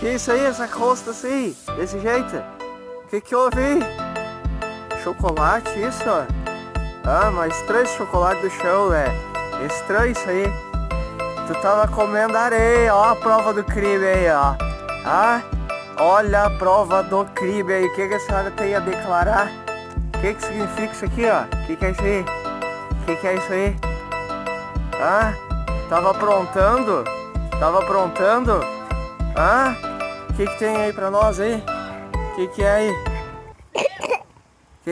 Que isso aí, essa crosta assim? Desse jeito? Que houve aí? Chocolate, isso? Ah, mas estranho esse chocolate do chão, é estranho isso aí. Tu tava comendo areia, ó a prova do crime aí, ó. Ah, olha a prova do crime aí. O que a senhora tem a declarar? O que significa isso aqui, ó? O que é isso aí? O que é isso aí? Ah, tava aprontando? Tava aprontando? Ah, o que tem aí pra nós aí? O que é aí?